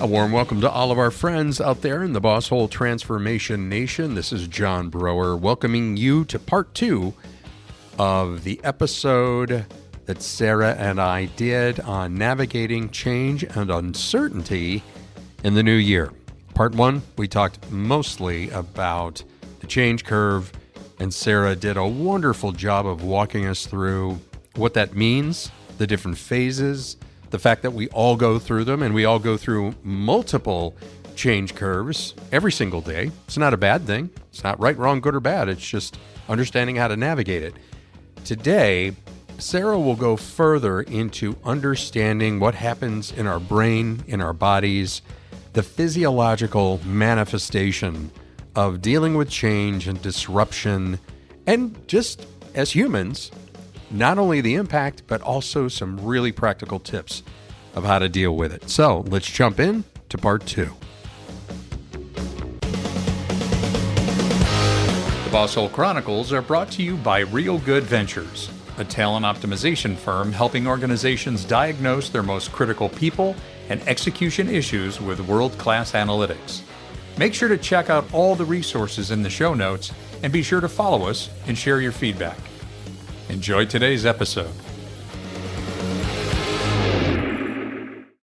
A warm welcome to all of our friends out there in the Boss Hole Transformation Nation. This is John Brower welcoming you to part 2 of the episode that Sarah and I did on navigating change and uncertainty in the new year. Part 1, we talked mostly about the change curve, and Sarah did a wonderful job of walking us through what that means, the different phases, the fact that we all go through them, and we all go through multiple change curves every single day. It's not a bad thing. It's not right, wrong, good, or bad. It's just understanding how to navigate it. Today, Sarah will go further into understanding what happens in our brain, in our bodies, the physiological manifestation of dealing with change and disruption, and just as humans, not only the impact, but also some really practical tips of how to deal with it. So let's jump in to part 2. The Boss Hole Chronicles are brought to you by Real Good Ventures, a talent optimization firm helping organizations diagnose their most critical people and execution issues with world-class analytics. Make sure to check out all the resources in the show notes and be sure to follow us and share your feedback. Enjoy today's episode.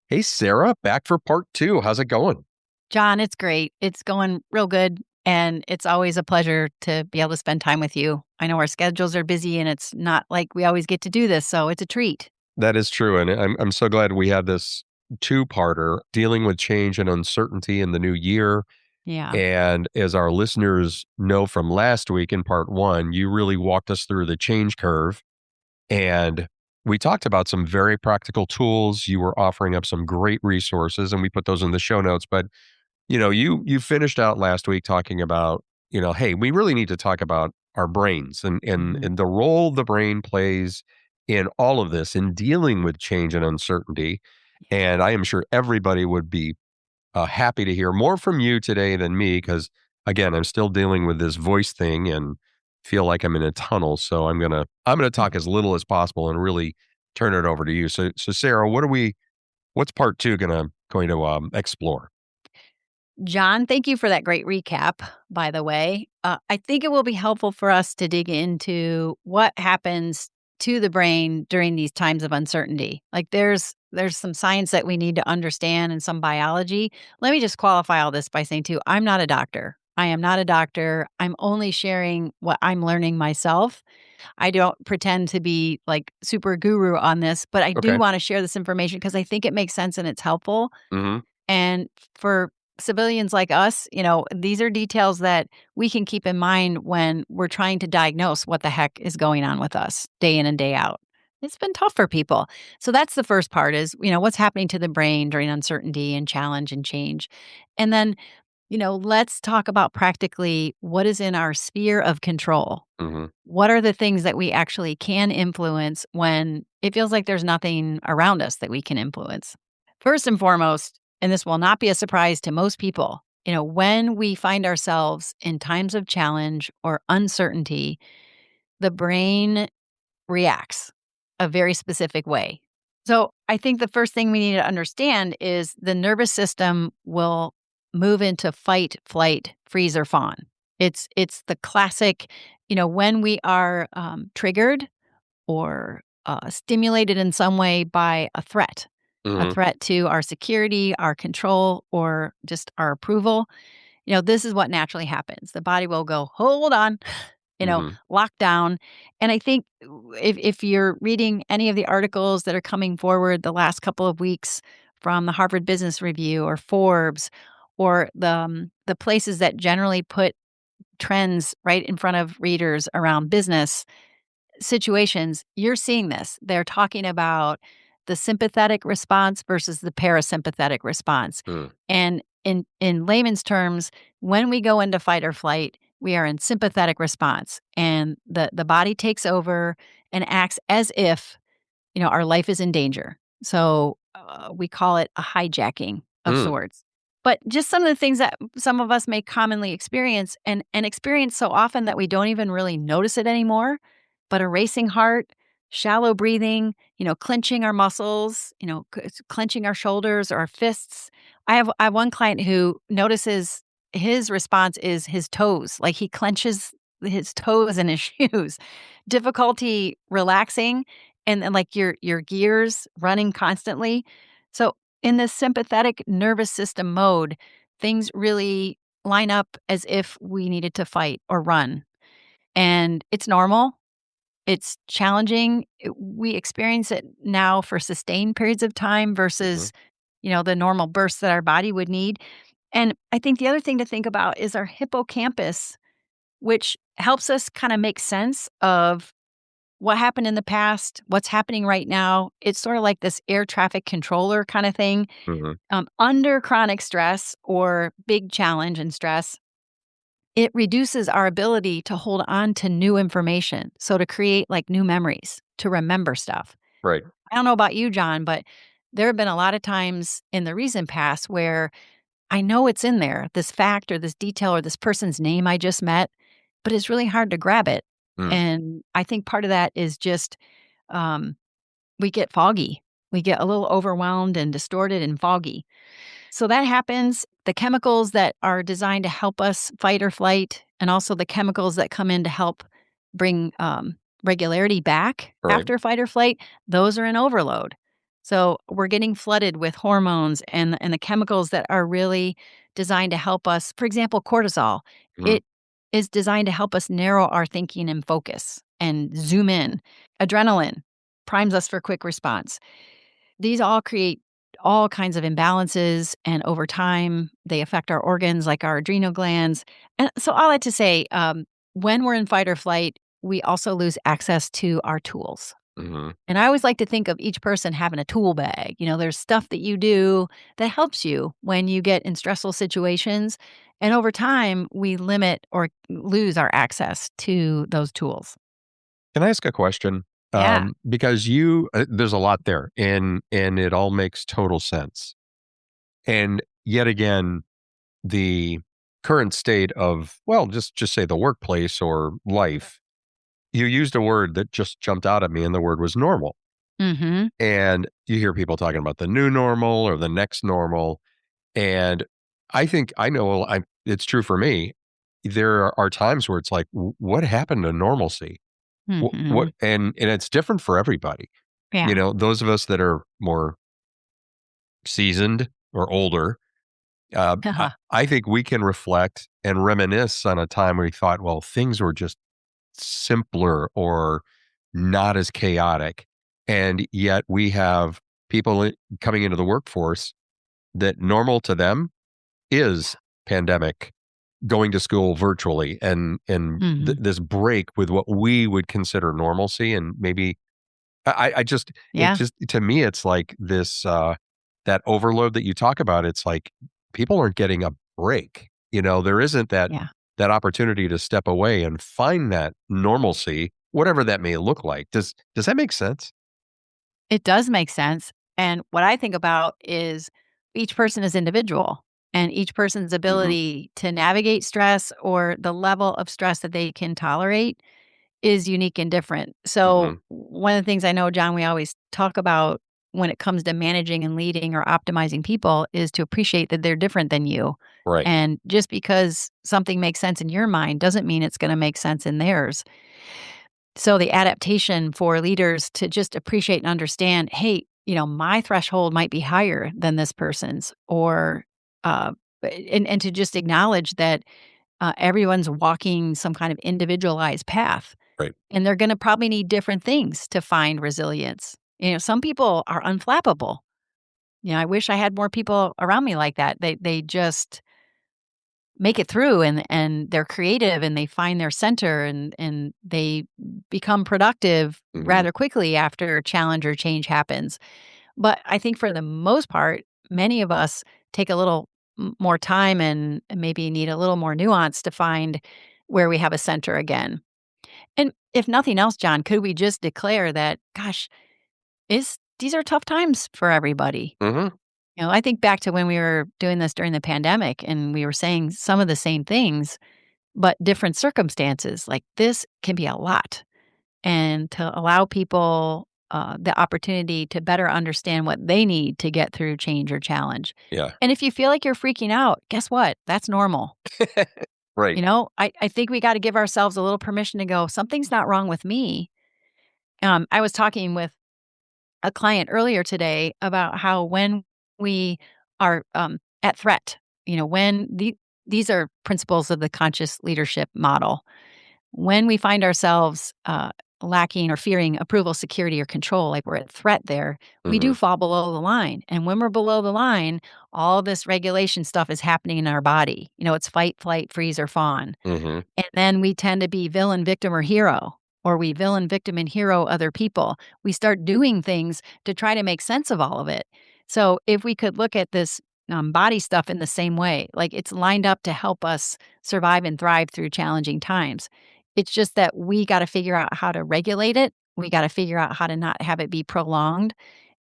Hey, Sarah, back for part 2. How's it going? John, it's great. It's going real good, and it's always a pleasure to be able to spend time with you. I know our schedules are busy, and it's not like we always get to do this, so it's a treat. That is true, and I'm so glad we had this two-parter, dealing with change and uncertainty in the new year. Yeah. And as our listeners know from last week in part 1, you really walked us through the change curve. And we talked about some very practical tools. You were offering up some great resources, and we put those in the show notes. But, you finished out last week talking about, hey, we really need to talk about our brains and the role the brain plays in all of this, in dealing with change and uncertainty. And I am sure everybody would be happy to hear more from you today than me, because again, I'm still dealing with this voice thing and feel like I'm in a tunnel. So I'm gonna talk as little as possible and really turn it over to you. So Sarah, what's part 2 going to explore? John, thank you for that great recap, by the way. I think it will be helpful for us to dig into what happens to the brain during these times of uncertainty. Like there's some science that we need to understand and some biology. Let me just qualify all this by saying too, I'm not a doctor. I am not a doctor. I'm only sharing what I'm learning myself. I don't pretend to be like super guru on this, but I do Okay. want to share this information because I think it makes sense and it's helpful. Mm-hmm. And for civilians like us, these are details that we can keep in mind when we're trying to diagnose what the heck is going on with us day in and day out. It's been tough for people. So that's the first part is, what's happening to the brain during uncertainty and challenge and change. And then, let's talk about practically what is in our sphere of control. Mm-hmm. What are the things that we actually can influence when it feels like there's nothing around us that we can influence? First and foremost, and this will not be a surprise to most people, when we find ourselves in times of challenge or uncertainty, the brain reacts a very specific way. So I think the first thing we need to understand is the nervous system will move into fight, flight, freeze, or fawn. It's the classic, when we are triggered or stimulated in some way by a threat to our security, our control, or just our approval. This is what naturally happens. The body will go, hold on, lock down. And I think if you're reading any of the articles that are coming forward the last couple of weeks from the Harvard Business Review or Forbes or the places that generally put trends right in front of readers around business situations, you're seeing this. They're talking about the sympathetic response versus the parasympathetic response. And in layman's terms, when we go into fight or flight, we are in sympathetic response, and the body takes over and acts as if, our life is in danger. So we call it a hijacking of sorts. But just some of the things that some of us may commonly experience and experience so often that we don't even really notice it anymore, but a racing heart, shallow breathing, clenching our muscles, clenching our shoulders or our fists, I have one client who notices his response is his toes, like, he clenches his toes in his shoes. Difficulty relaxing and, like, your gears running constantly. So, in this sympathetic nervous system mode, things really line up as if we needed to fight or run, and it's normal. It's challenging. We experience it now for sustained periods of time Hmm. versus, the normal bursts that our body would need. And I think the other thing to think about is our hippocampus, which helps us kind of make sense of what happened in the past, what's happening right now. It's sort of like this air traffic controller kind of thing. Hmm. Under chronic stress or big challenge and stress, it reduces our ability to hold on to new information. So to create like new memories, to remember stuff. Right. I don't know about you, John, but there have been a lot of times in the recent past where I know it's in there, this fact or this detail or this person's name I just met, but it's really hard to grab it. Mm. And I think part of that is just um, we get foggy. We get a little overwhelmed and distorted and foggy. So that happens. The chemicals that are designed to help us fight or flight, and also the chemicals that come in to help bring regularity back Right. after fight or flight, those are in overload. So we're getting flooded with hormones and the chemicals that are really designed to help us. For example, cortisol. Hmm. It is designed to help us narrow our thinking and focus and zoom in. Adrenaline primes us for quick response. These all create all kinds of imbalances, and over time, they affect our organs like our adrenal glands. And so, all that to say, when we're in fight or flight, we also lose access to our tools. Hmm. And I always like to think of each person having a tool bag. There's stuff that you do that helps you when you get in stressful situations. And over time, we limit or lose our access to those tools. Can I ask a question? Yeah. Because there's a lot there, and it all makes total sense. And yet again, the current state of, well, just say the workplace or life. You used a word that just jumped out at me, and the word was normal. Mm-hmm. And you hear people talking about the new normal or the next normal. And I think I know it's true for me. There are times where it's like, what happened to normalcy? What Mm-hmm. and it's different for everybody. Yeah. Those of us that are more seasoned or older, I think we can reflect and reminisce on a time where we thought, well, things were just simpler or not as chaotic. And yet we have people coming into the workforce that normal to them is pandemic, going to school virtually, and Mhm. this break with what we would consider normalcy. And maybe I just it Yeah, just to me it's like this that overload that you talk about. It's like people aren't getting a break. There isn't yeah. that opportunity to step away and find that normalcy, whatever that may look like. Does that make sense? It does make sense, and what I think about is each person is individual, and each person's Hmm. ability to navigate stress or the level of stress that they can tolerate is unique and different. So, Hmm. one of the things I know, John, we always talk about when it comes to managing and leading or optimizing people is to appreciate that they're different than you, Right. and just because something makes sense in your mind doesn't mean it's gonna make sense in theirs. So the adaptation for leaders to just appreciate and understand, hey, my threshold might be higher than this person's, or uh, and to just acknowledge that everyone's walking some kind of individualized path, Right. and they're going to probably need different things to find resilience. Some people are unflappable. I wish I had more people around me like that. They just make it through, and they're creative and they find their center, and they become productive Hmm. rather quickly after challenge or change happens. But I think for the most part, many of us take a little more time and maybe need a little more nuance to find where we have a center again. And if nothing else, John, could we just declare that, gosh, is these are tough times for everybody? Hmm. I think back to when we were doing this during the pandemic and we were saying some of the same things, but different circumstances. Like, this can be a lot. And to allow people the opportunity to better understand what they need to get through change or challenge. Yeah. And if you feel like you're freaking out, guess what? That's normal. Right. I think we got to give ourselves a little permission to go, something's not wrong with me. I was talking with a client earlier today about how when we are at threat, when these are principles of the conscious leadership model. When we find ourselves lacking or fearing approval, security, or control, like we're at threat there, we do Hmm. fall below the line. And when we're below the line, all this regulation stuff is happening in our body. It's fight, flight, freeze, or fawn. Hmm. And then we tend to be villain, victim, or hero, or we villain, victim, and hero other people. We start doing things to try to make sense of all of it. So if we could look at this body stuff in the same way, like it's lined up to help us survive and thrive through challenging times. It's just that we got to figure out how to regulate it. We got to figure out how to not have it be prolonged.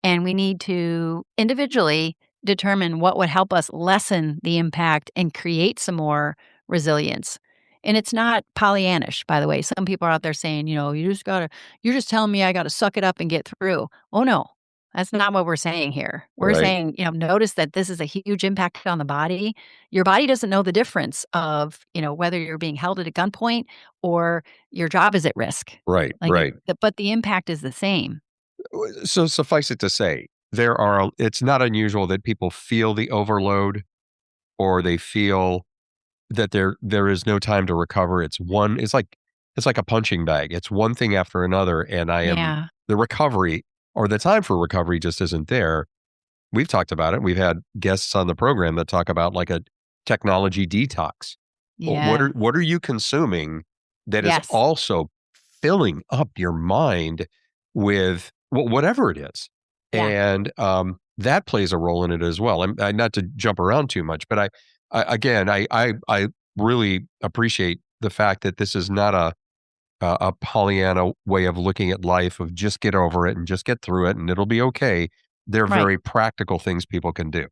And we need to individually determine what would help us lessen the impact and create some more resilience. And it's not Pollyannish, by the way. Some people are out there saying, you're just telling me I got to suck it up and get through. Oh, no, that's not what we're saying here. We're Right. saying, notice that this is a huge impact on the body. Your body doesn't know the difference of, whether you're being held at a gunpoint or your job is at risk. Right. Right. But the impact is the same. So suffice it to say, it's not unusual that people feel the overload or they feel that there is no time to recover. It's like a punching bag. It's one thing after another, and Yeah. the recovery or the time for recovery just isn't there. We've talked about it. We've had guests on the program that talk about like a technology detox. Yeah. What are you consuming that is Yes. also filling up your mind with whatever it is? Yeah. And that plays a role in it as well. Not to jump around too much, but I really appreciate the fact that this is not a Pollyanna way of looking at life of just get over it and just get through it and it'll be okay. They're Right. very practical things people can do.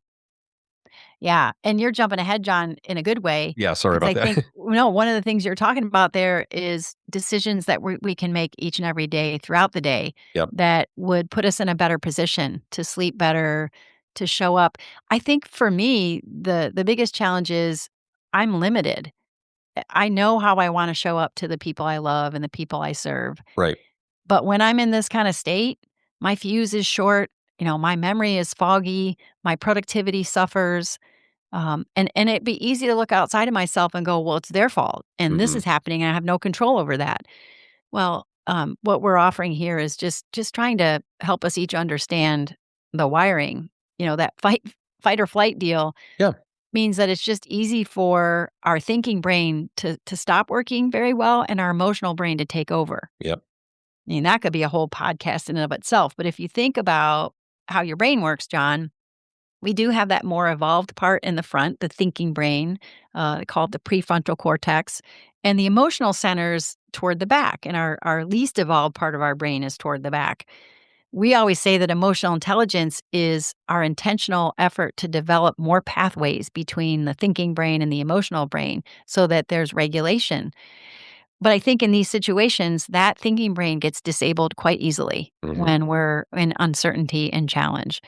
Yeah, and you're jumping ahead, John, in a good way, Yeah, sorry because about I think that. no, one of the things you're talking about there is decisions that we can make each and every day throughout the day Yep. that would put us in a better position to sleep better, to show up. I think for me, the biggest challenge is I'm limited. I know how I wanna show up to the people I love and the people I serve, Right. but when I'm in this kinda state, my fuse is short, my memory is foggy, my productivity suffers. And it'd be easy to look outside of myself and go, well, it's their fault. And this Hmm. is happening. And I have no control over that. Well, what we're offering here is just trying to help us each understand the wiring. That fight or flight deal Yeah. means that it's just easy for our thinking brain to stop working very well and our emotional brain to take over. Yep. I mean, that could be a whole podcast in and of itself. But if you think about how your brain works, John, we do have that more evolved part in the front, the thinking brain, called the prefrontal cortex, and the emotional centers toward the back. And our least evolved part of our brain is toward the back. We always say that emotional intelligence is our intentional effort to develop more pathways between the thinking brain and the emotional brain so that there's regulation. But I think in these situations, that thinking brain gets disabled quite easily Hmm. when we're in uncertainty and challenge.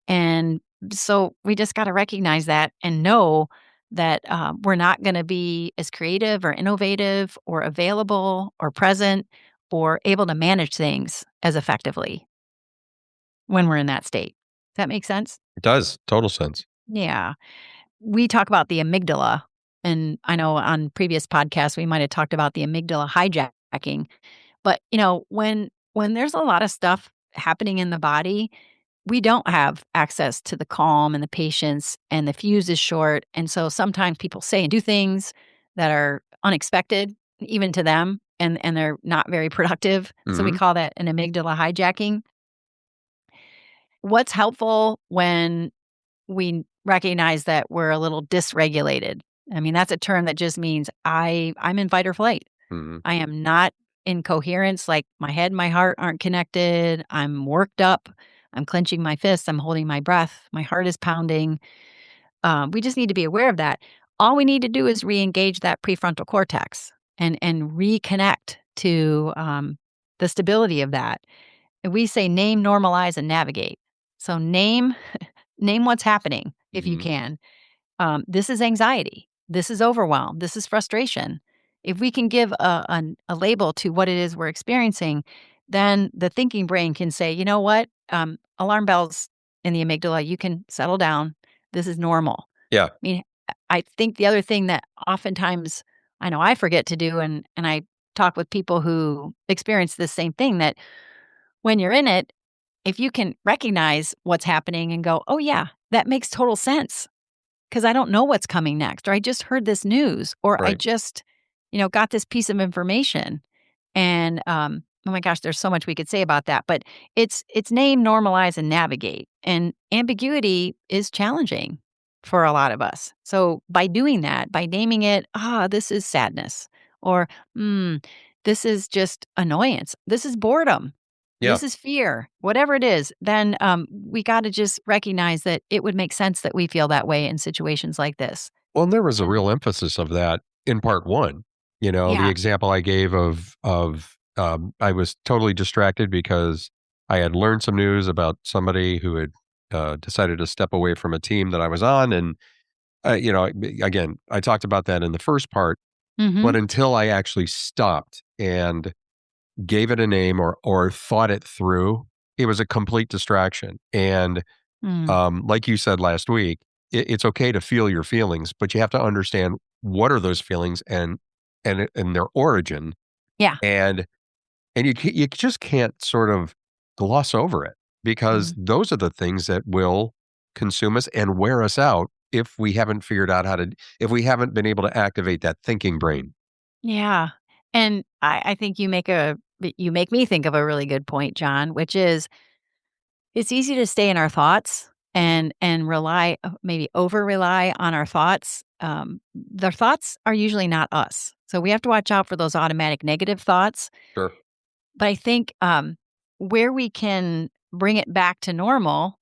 And so we just got to recognize that and know that we're not going to be as creative or innovative or available or present or able to manage things as effectively when we're in that state. Does that make sense? It does. Total sense. Yeah. We talk about the amygdala. And I know on previous podcasts, we might have talked about the amygdala hijacking. But, when there's a lot of stuff happening in the body, we don't have access to the calm and the patience, and the fuse is short. And so sometimes people say and do things that are unexpected, even to them, and they're not very productive. So we Hmm. call that an amygdala hijacking. What's helpful when we recognize that we're a little dysregulated? I mean, that's a term that just means I'm in fight or flight. Hmm. I am not in coherence, like my head and my heart aren't connected. I'm worked up. I'm clenching my fists. I'm holding my breath. My heart is pounding. We just need to be aware of that. All we need to do is re-engage that prefrontal cortex and reconnect to the stability of that. We say name, normalize, and navigate. So name what's happening if you Hmm. can. This is anxiety. This is overwhelm. This is frustration. If we can give a label to what it is we're experiencing, then the thinking brain can say, you know what? Alarm bells in the amygdala, you can settle down. This is normal. Yeah. I mean, I think the other thing that oftentimes I know I forget to do, and I talk with people who experience the same thing, that when you're in it, if you can recognize what's happening and go, oh, yeah, that makes total sense because I don't know what's coming next, or I just heard this news, or I Right. just, got this piece of information. And oh my gosh, there's so much we could say about that. But it's name, normalize, and navigate. And ambiguity is challenging for a lot of us. So by doing that, by naming it, this is sadness, or this is just annoyance, this is boredom, Yeah. this is fear, whatever it is, then we got to just recognize that it would make sense that we feel that way in situations like this. Well, and there was a And real emphasis of that in part one. The yeah. example I gave of I was totally distracted because I had learned some news about somebody who had decided to step away from a team that I was on, and again, I talked about that in the first part, Hmm. but until I actually stopped and gave it a name or thought it through, it was a complete distraction. And Mm. like you said last week, it's okay to feel your feelings, but you have to understand what are those feelings and their origin, Yeah. and you just can't sort of gloss over it because Mm. those are the things that will consume us and wear us out if we haven't been able to activate that thinking brain. Yeah. And I think you make me think of a really good point, John, which is it's easy to stay in our thoughts and rely, maybe over rely on our thoughts. Their thoughts are usually not us. So we have to watch out for those automatic negative thoughts. Sure. But I think where we can bring it back to normal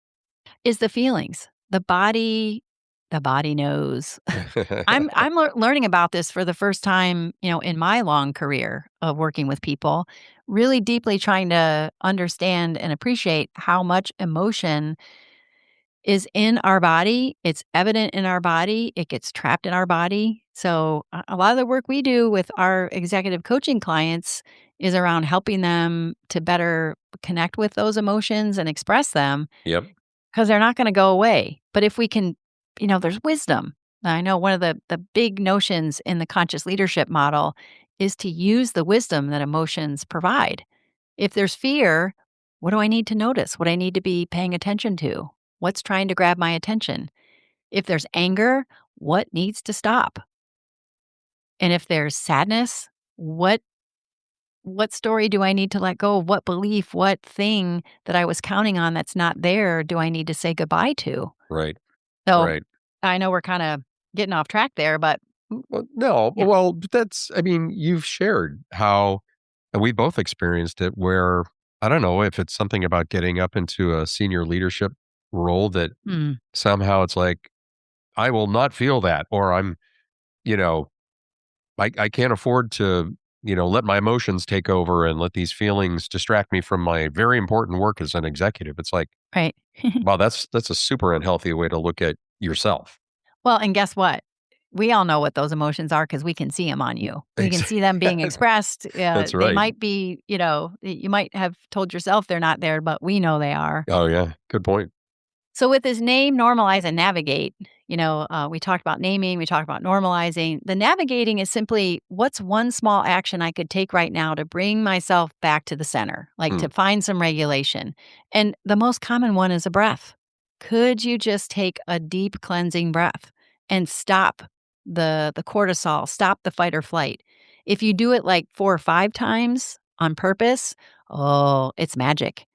is the feelings. The body knows. I'm learning about this for the first time, in my long career of working with people, really deeply trying to understand and appreciate how much emotion is in our body. It's evident in our body. It gets trapped in our body. So a lot of the work we do with our executive coaching clients is around helping them to better connect with those emotions and express them, Yep. because they're not gonna go away. But if we can, there's wisdom. I know one of the big notions in the conscious leadership model is to use the wisdom that emotions provide. If there's fear, what do I need to notice? What I need to be paying attention to? What's trying to grab my attention? If there's anger, what needs to stop? And if there's sadness, what story do I need to let go of? What belief, what thing that I was counting on that's not there do I need to say goodbye to? Right. So, Right. I know we're kinda getting off track there, but Well, no. yeah. Well, I mean, you've shared how, and we both experienced it where, I don't know if it's something about getting up into a senior leadership role that Mm, somehow it's like, I will not feel that, or you know, I can't afford to, let my emotions take over and let these feelings distract me from my very important work as an executive. It's like, right. wow, that's a super unhealthy way to look at yourself. Well, and guess what? We all know what those emotions are because we can see them on you. We can see them being expressed. That's They right. might be, you might have told yourself they're not there, but we know they are. Oh yeah. Good point. So with this name, normalize, and navigate, we talked about naming, we talked about normalizing. The navigating is simply what's one small action I could take right now to bring myself back to the center, like Hmm. to find some regulation. And the most common one is a breath. Could you just take a deep cleansing breath and stop the cortisol, stop the fight or flight? If you do it like 4 or 5 times on purpose, oh, it's magic.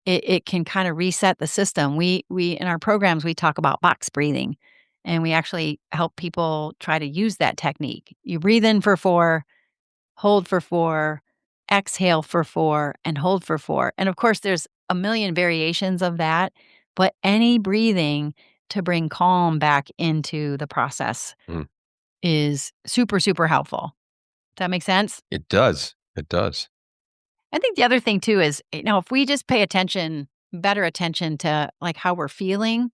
It can kind of reset the system. We in our programs, we talk about box breathing, and we actually help people try to use that technique. You breathe in for 4, hold for 4, exhale for 4, and hold for 4. And of course, there's a million variations of that, but any breathing to bring calm back into the process Hmm. is super, super helpful. Does that make sense? It does. It does. I think the other thing too is, if we just pay attention, better attention to like how we're feeling,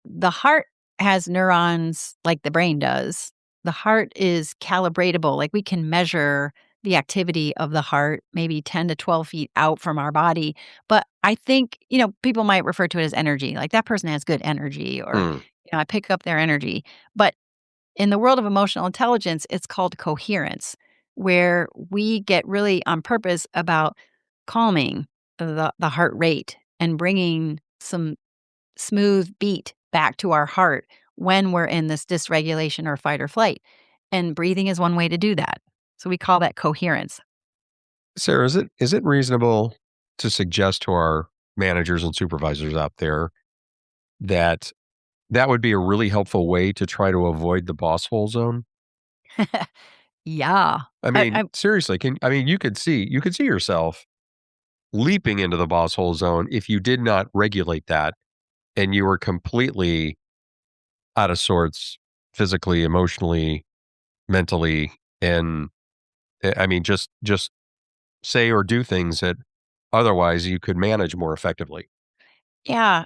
the heart has neurons like the brain does. The heart is calibratable. Like we can measure the activity of the heart maybe 10 to 12 feet out from our body. But I think, people might refer to it as energy. Like that person has good energy or, Hmm. I pick up their energy. But in the world of emotional intelligence, it's called coherence, where we get really on purpose about calming the heart rate and bringing some smooth beat back to our heart when we're in this dysregulation or fight or flight. And breathing is one way to do that. So we call that coherence. Sarah, is it reasonable to suggest to our managers and supervisors out there that that would be a really helpful way to try to avoid the boss hole zone? Yeah. I mean, seriously, you could see yourself leaping into the boss hole zone if you did not regulate that and you were completely out of sorts physically, emotionally, mentally, and I mean just say or do things that otherwise you could manage more effectively. Yeah.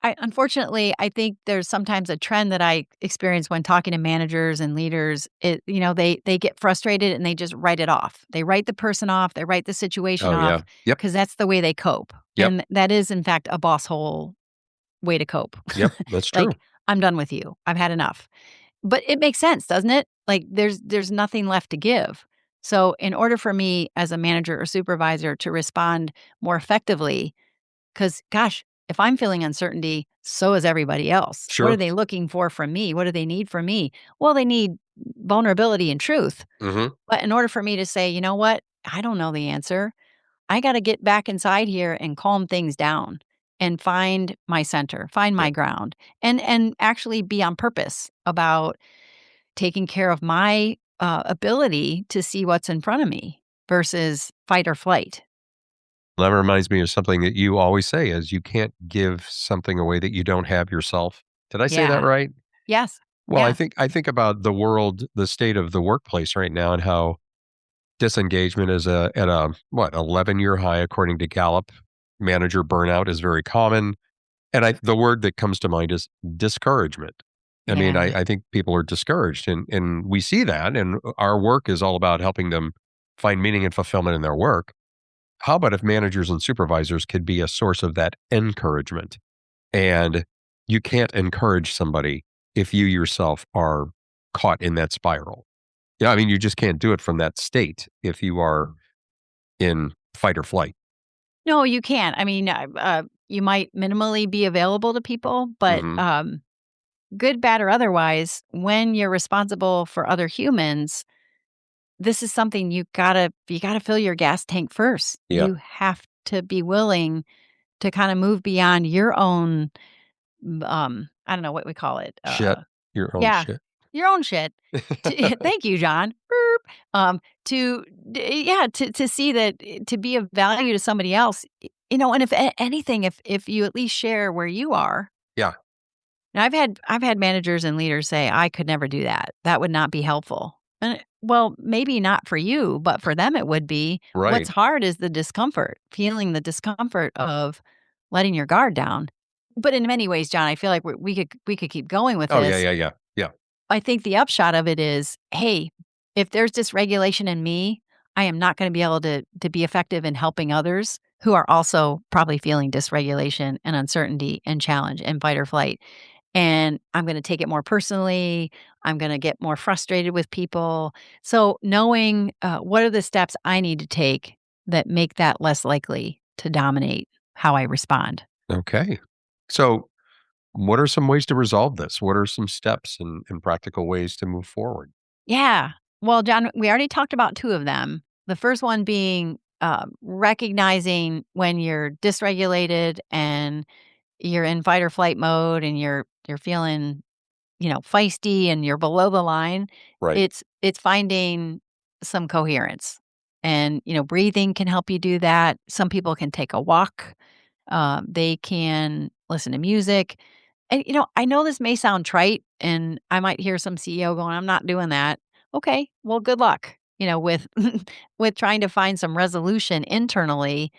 Unfortunately, I think there's sometimes a trend that I experience when talking to managers and leaders. They get frustrated and they just write it off. They write the person off. They write the situation Oh yeah. off Yep. because that's the way they cope. Yep. And that is, in fact, a boss hole way to cope. Yep. That's true. Like, I'm done with you. I've had enough. But it makes sense, doesn't it? Like, there's nothing left to give. So, in order for me as a manager or supervisor to respond more effectively, because, gosh, if I'm feeling uncertainty, so is everybody else. What are Sure. they looking for from me? What do they need from me? Well, they need vulnerability and truth. Mhm. But in order for me to say, you know what? I don't know the answer. I got to get back inside here and calm things down and find my center, find my Yep. ground, and actually be on purpose about taking care of my ability to see what's in front of me versus fight or flight. That reminds me of something that you always say is you can't give something away that you don't have yourself. Did I say that Yeah. right? Yes. Well, I Yeah. think I think about the world, the state of the workplace right now and how disengagement is at a what, 11-year high according to Gallup. Manager burnout is very common. And the word that comes to mind is discouragement. I mean, Yeah. I think people are discouraged and we see that and our work is all about helping them find meaning and fulfillment in their work. How about if managers and supervisors could be a source of that encouragement? And you can't encourage somebody if you yourself are caught in that spiral. Yeah, I mean, you just can't do it from that state if you are in fight or flight. No, you can't. I mean, you might minimally be available to people, but Mhm. good, bad, or otherwise, when you're responsible for other humans, this is something you gotta fill your gas tank first. Yeah. You have to be willing to kind of move beyond your own, I don't know what we call it. Shit. Your own Yeah, shit. your own shit. Thank you, John. Boop. To see that to be of value to somebody else, and if anything, if you at least share where you are. Yeah. Now, I've had managers and leaders say, "I could never do that. That would not be helpful." And well, maybe not for you, but for them it would be. What's Right. hard is the discomfort, feeling the discomfort of letting your guard down. But in many ways, John, I feel like we could keep going with Oh, yeah, this. yeah, yeah. Yeah. I think the upshot of it is, hey, if there's dysregulation in me, I am not going to be able to be effective in helping others who are also probably feeling dysregulation and uncertainty and challenge and fight or flight. And I'm going to take it more personally. I'm going to get more frustrated with people. So knowing what are the steps I need to take that make that less likely to dominate how I respond. Okay. So, what are some ways to resolve this? What are some steps and practical ways to move forward? Yeah. Well, John, we already talked about two of them. The first one being recognizing when you're dysregulated and you're in fight or flight mode and you're feeling, feisty and you're below the line. Right. It's finding some coherence. And, breathing can help you do that. Some people can take a walk. They can listen to music. And, I know this may sound trite and I might hear some CEO going, I'm not doing that. Okay, well, good luck. with with trying to find some resolution internally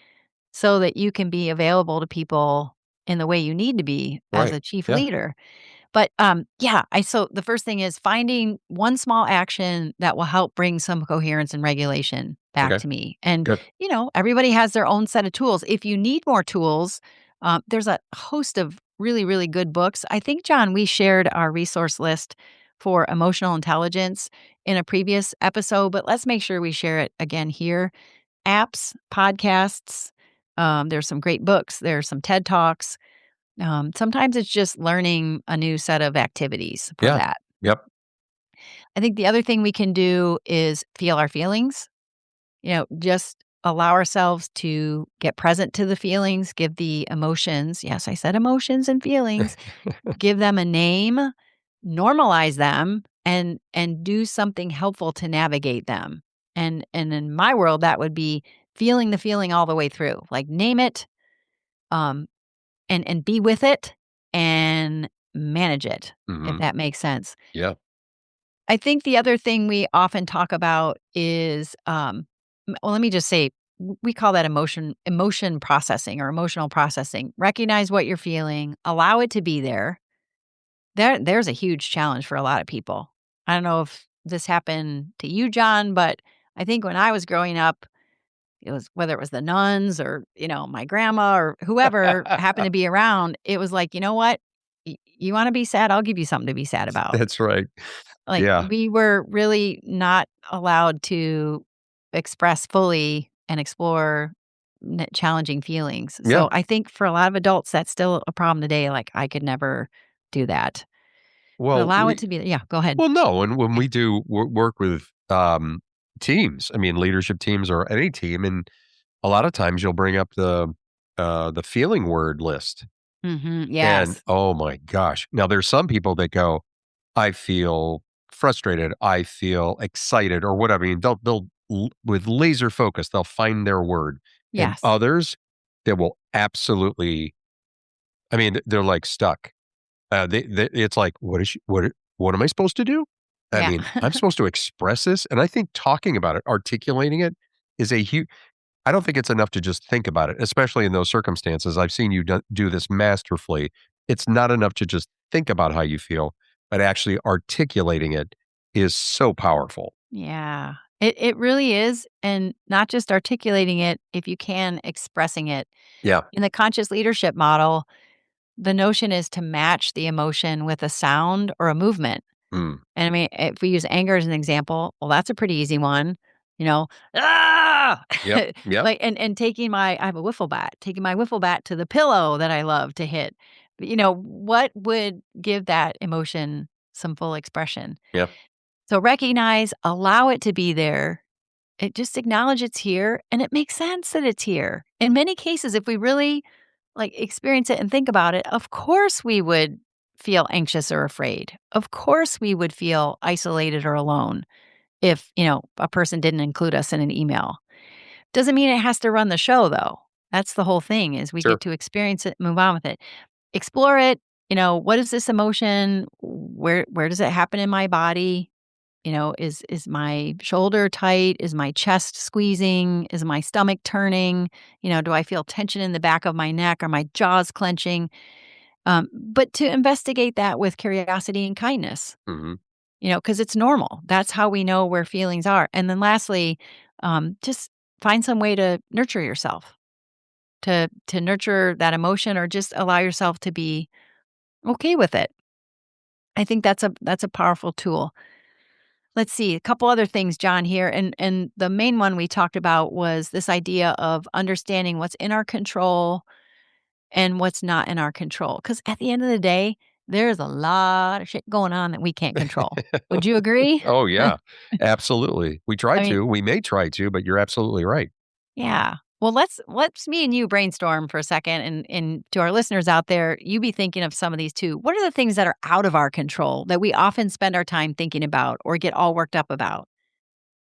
so that you can be available to people in the way you need to be as Right. a chief Yeah. leader. But, yeah, I so the first thing is finding one small action that will help bring some coherence and regulation back Okay. to me. And, Good. everybody has their own set of tools. If you need more tools, there's a host of really, really good books. I think, John, we shared our resource list for emotional intelligence in a previous episode, but let's make sure we share it again here. Apps, podcasts, there's some great books, there's some TED Talks. Sometimes it's just learning a new set of activities for Yeah. that. Yep. I think the other thing we can do is feel our feelings, just allow ourselves to get present to the feelings, give the emotions, yes, I said emotions and feelings, give them a name, normalize them, and do something helpful to navigate them. And in my world, that would be feeling the feeling all the way through. Like name it, um, and be with it and manage it, if Hmm. that makes sense. Yeah. I think the other thing we often talk about is, well, let me just say, we call that emotion processing or emotional processing. Recognize what you're feeling, allow it to be there. There's a huge challenge for a lot of people. I don't know if this happened to you, John, but I think when I was growing up, it was whether it was the nuns or, my grandma or whoever happened to be around, it was like, "You know what? You wanna be sad? I'll give you something to be sad about." That's right. Like, Yeah. we were really not allowed to express fully and explore challenging feelings. Yeah. So, I think for a lot of adults, that's still a problem today, like, I could never do that. But Well, allow it to be yeah, go ahead. well, no, and when we do work with teams, I mean, leadership teams or any team, and a lot of times you'll bring up the feeling word list, Mhm, and yes. oh my gosh, now there's some people that go, I feel frustrated, I feel excited, or whatever. I mean, with laser focus, they'll find their word, and Yes. others that will absolutely, I mean, they're like stuck. It's like, what am I supposed to do? I Yeah. mean, I'm supposed to express this, and I think talking about it, articulating it is a huge. I don't think it's enough to just think about it, especially in those circumstances. I've seen you do this masterfully. It's not enough to just think about how you feel, but actually articulating it is so powerful. Yeah. It really is, and not just articulating it, if you can, expressing it. Yeah. In the conscious leadership model, the notion is to match the emotion with a sound or a movement. Mm. And I mean, if we use anger as an example, well, that's a pretty easy one. You know, ah! Yep. Yep. Like, and I have a wiffle bat, taking my wiffle bat to the pillow that I love to hit. What would give that emotion some full expression? Yep. So recognize, allow it to be there. It just acknowledge it's here and it makes sense that it's here. In many cases, if we really like experience it and think about it, of course we would feel anxious or afraid. Of course we would feel isolated or alone if, a person didn't include us in an email. Doesn't mean it has to run the show though. That's the whole thing is we Sure. get to experience it, move on with it. Explore it. What is this emotion? Where does it happen in my body? Is my shoulder tight? Is my chest squeezing? Is my stomach turning? Do I feel tension in the back of my neck? Are my jaws clenching? But to investigate that with curiosity and kindness, Hmm. because it's normal. That's how we know where feelings are. And then lastly, just find some way to nurture yourself, to nurture that emotion, or just allow yourself to be okay with it. I think that's a powerful tool. Let's see, a couple other things, John, here. And the main one we talked about was this idea of understanding what's in our control and what's not in our control. Because at the end of the day, there's a lot of shit going on that we can't control. Would you agree? Oh yeah, absolutely. We try I mean, to. We may try to, but you're absolutely right. yeah. Well, let's me and you brainstorm for a second, and to our listeners out there, you be thinking of some of these too. What are the things that are out of our control that we often spend our time thinking about or get all worked up about?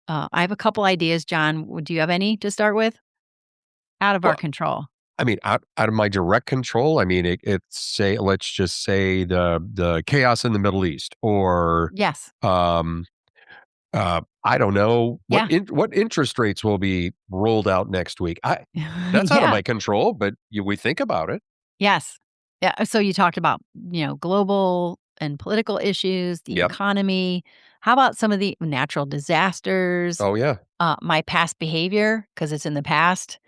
I have a couple ideas, John. Do you have any to start with? Out of our Well, control. I mean, out of my direct control, I mean, it's say, let's just say the chaos in the Middle East, or Yes. um, I don't know Yeah. what interest rates will be rolled out next week. That's out of Yeah. my control, but we think about it. Yes. Yeah, so you talked about, global and political issues, the Yep. economy. How about some of the natural disasters, Oh yeah. my past behavior, because it's in the past,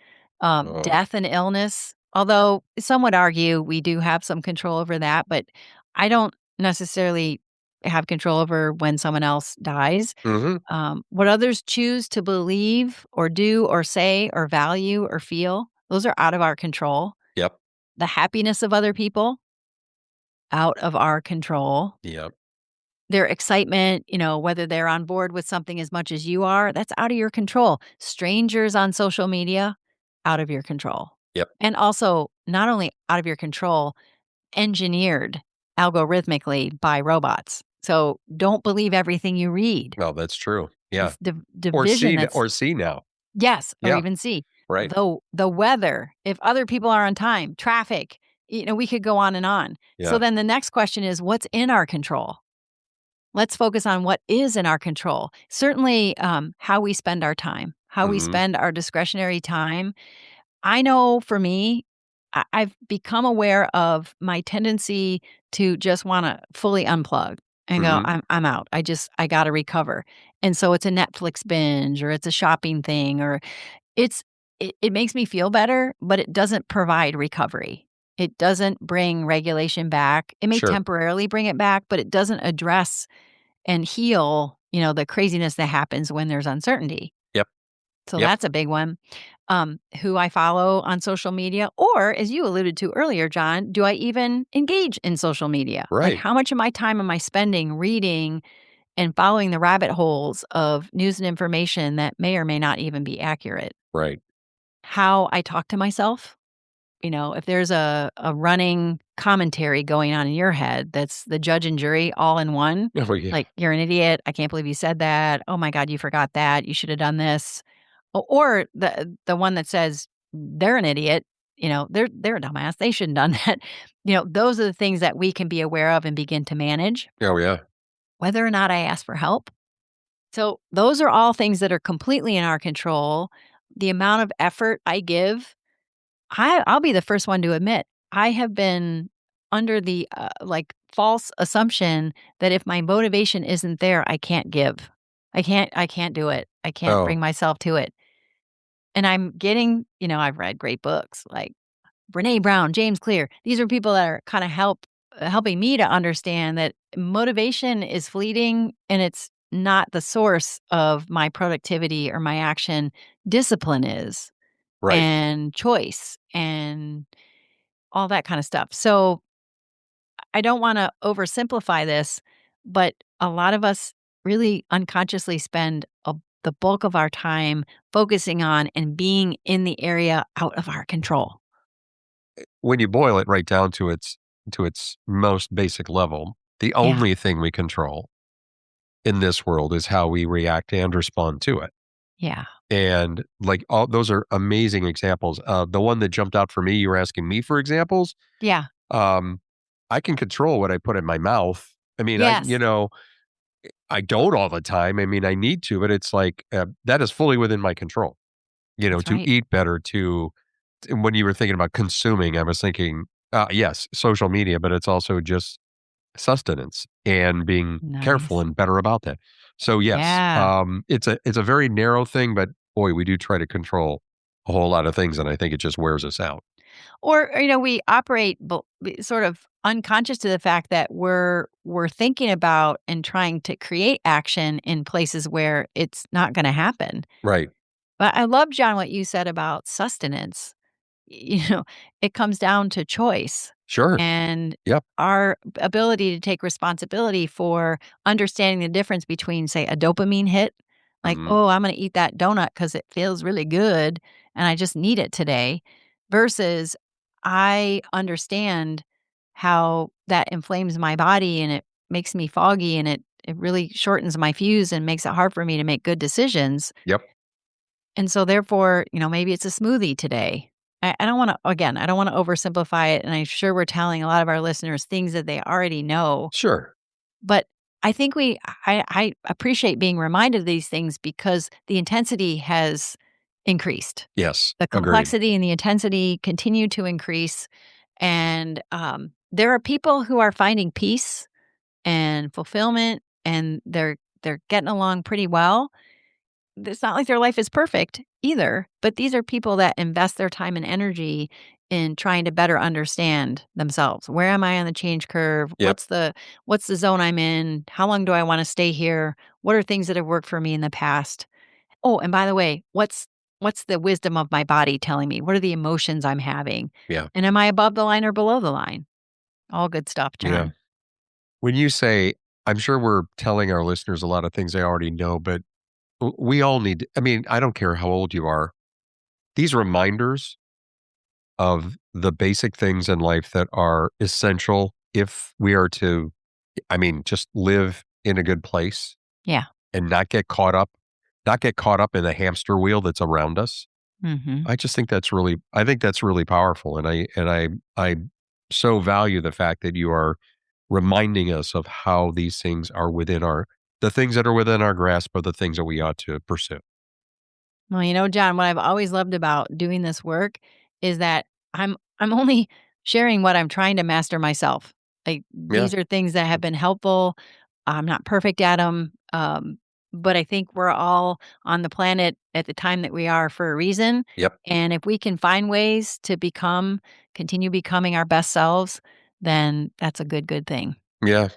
Oh. death and illness? Although some would argue we do have some control over that, but I don't necessarily have control over when someone else dies. Hmm. What others choose to believe or do or say or value or feel, those are out of our control. Yep. The happiness of other people, out of our control. Yep. Their excitement, whether they're on board with something as much as you are, that's out of your control. Strangers on social media, out of your control. Yep. And also, not only out of your control, engineered algorithmically by robots. So don't believe everything you read. No, that's true. Yeah. This division that's, Or see now. yes, or Yeah. even see. Right. Though the weather, if other people are on time, traffic, we could go on and on. So Yeah. then the next question is, what's in our control? Let's focus on what is in our control. Certainly, how we spend our time, how we Hmm. spend our discretionary time. I know for me, I've become aware of my tendency to just want to fully unplug and go, Hmm. I'm out. I got to recover. And so it's a Netflix binge or it's a shopping thing or it's it makes me feel better, but it doesn't provide recovery. It doesn't bring regulation back. It may Sure. temporarily bring it back, but it doesn't address and heal, the craziness that happens when there's uncertainty. Yep. So Yep. that's a big one. Who I follow on social media, or as you alluded to earlier, John, do I even engage in social media? Like, Right. how much of my time am I spending reading and following the rabbit holes of news and information that may or may not even be accurate? Right. How I talk to myself. If there's a running commentary going on in your head that's the judge and jury all in one, Oh yeah. like, "You're an idiot. I can't believe you said that. Oh my god, you forgot that. You should have done this." Or the one that says, "They're an idiot. They're a dumbass. They shouldn't done that." Those are the things that we can be aware of and begin to manage, Oh yeah. whether or not I ask for help. So those are all things that are completely in our control. The amount of effort I give, I'll be the first one to admit, I have been under the, false assumption that if my motivation isn't there, I can't give. I can't do it. I can't bring Oh. myself to it. And I'm getting, I've read great books like Brené Brown, James Clear. These are people that are kind of helping me to understand that motivation is fleeting and it's not the source of my productivity or my action. Discipline is, Right. and choice and all that kind of stuff. So I don't want to oversimplify this, but a lot of us really unconsciously spend the bulk of our time focusing on and being in the area out of our control. When you boil it right down to its most basic level, the Yeah. only thing we control in this world is how we react and respond to it. Yeah. And like all those are amazing examples. The one that jumped out for me, you were asking me for examples. Yeah. Um, I can control what I put in my mouth. I mean, Yes. I don't all the time. I mean, I need to, but it's like that is fully within my control. That's To right. eat better, to and when you were thinking about consuming, I was thinking, yes, social media, but it's also just sustenance and being careful Nice. and better about that. So yes, Yeah. it's a very narrow thing, but boy, we do try to control a whole lot of things, and I think it just wears us out. Or, we operate sort of unconscious to the fact that we're thinking about and trying to create action in places where it's not going to happen. Right? But I love, John, what you said about sustenance. It comes down to choice Sure. and Yep. our ability to take responsibility for understanding the difference between, say, a dopamine hit, like, Hmm. oh, I'm going to eat that donut because it feels really good and I just need it today, versus I understand how that inflames my body and it makes me foggy and it really shortens my fuse and makes it hard for me to make good decisions. Yep. And so therefore, maybe it's a smoothie today. I don't want to, again, I don't want to oversimplify it. And I'm sure we're telling a lot of our listeners things that they already know. Sure. But I think I appreciate being reminded of these things because the intensity has increased. Yes. The Agreed. complexity and the intensity continue to increase. And there are people who are finding peace and fulfillment, and they're getting along pretty well. It's not like their life is perfect either, but these are people that invest their time and energy in trying to better understand themselves. Where am I on the change curve? Yep. What's the zone I'm in? How long do I want to stay here? What are things that have worked for me in the past? Oh, and by the way, what's the wisdom of my body telling me? What are the emotions I'm having? Yeah. And am I above the line or below the line? All good stuff, Yeah. John. When you say, I'm sure we're telling our listeners a lot of things they already know, but we all need, I mean, I don't care how old you are. These reminders of the basic things in life that are essential if we are to, I mean, just live in a good place Yeah. and not get caught up in the hamster wheel that's around us. Mhm. I just think I think that's really powerful. I so value the fact that you are reminding us of how these things are the things that are within our grasp are the things that we ought to pursue. Well, John, what I've always loved about doing this work is that I'm only sharing what I'm trying to master myself. Like Yeah. these are things that have been helpful. I'm not perfect at them, but I think we're all on the planet at the time that we are for a reason. Yep. And if we can find ways to continue becoming our best selves, then that's a good thing. Yeah.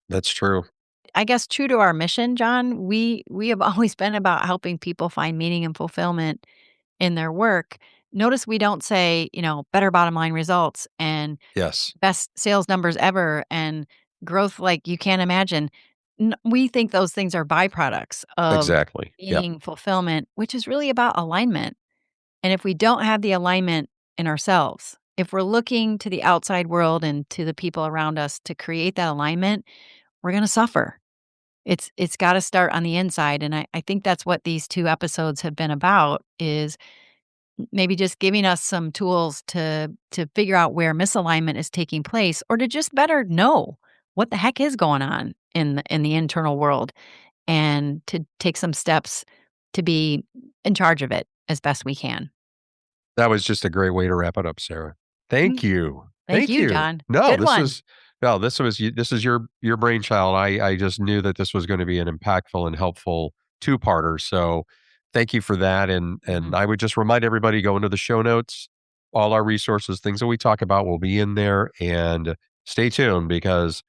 That's true. I guess true to our mission, John, we have always been about helping people find meaning and fulfillment in their work. Notice we don't say, better bottom line results and Yes. best sales numbers ever and growth like you can't imagine. We think those things are byproducts of Exactly. Yep. meaning, fulfillment, which is really about alignment. And if we don't have the alignment in ourselves, if we're looking to the outside world and to the people around us to create that alignment, we're going to suffer. It's gotta start on the inside, and I think that's what these 2 episodes have been about, is maybe just giving us some tools to figure out where misalignment is taking place or to just better know what the heck is going on in the internal world and to take some steps to be in charge of it as best we can. That was just a great way to wrap it up, Sarah. Mm, Thank you. thank Thank you, you. John. Good one. This is your brainchild. I just knew that this was going to be an impactful and helpful two-parter. So thank you for that. And Mhm. I would just remind everybody, go into the show notes. All our resources, things that we talk about will be in there, and stay tuned because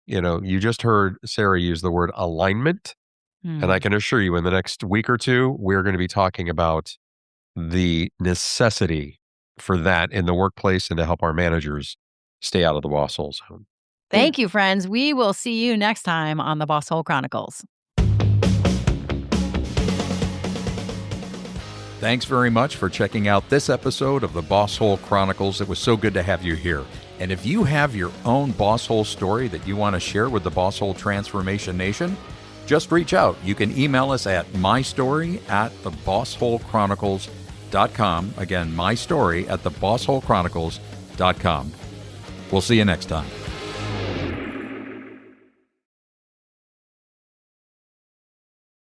you just heard Sarah use the word alignment. And I Mm. can assure you in the next week or two, we're going to be talking about the necessity for that in the workplace and to help our managers stay out of the boss hole zone. Yeah. Thank you, friends. We will see you next time on the Boss Hole Chronicles. Thanks very much for checking out this episode of the Boss Hole Chronicles. It was so good to have you here. And if you have your own Boss Hole story that you want to share with the Boss Hole Transformation Nation, just reach out. You can email us at mystory@thebossholechronicles.com. Again, mystory@thebossholechronicles.com. We'll see you next time.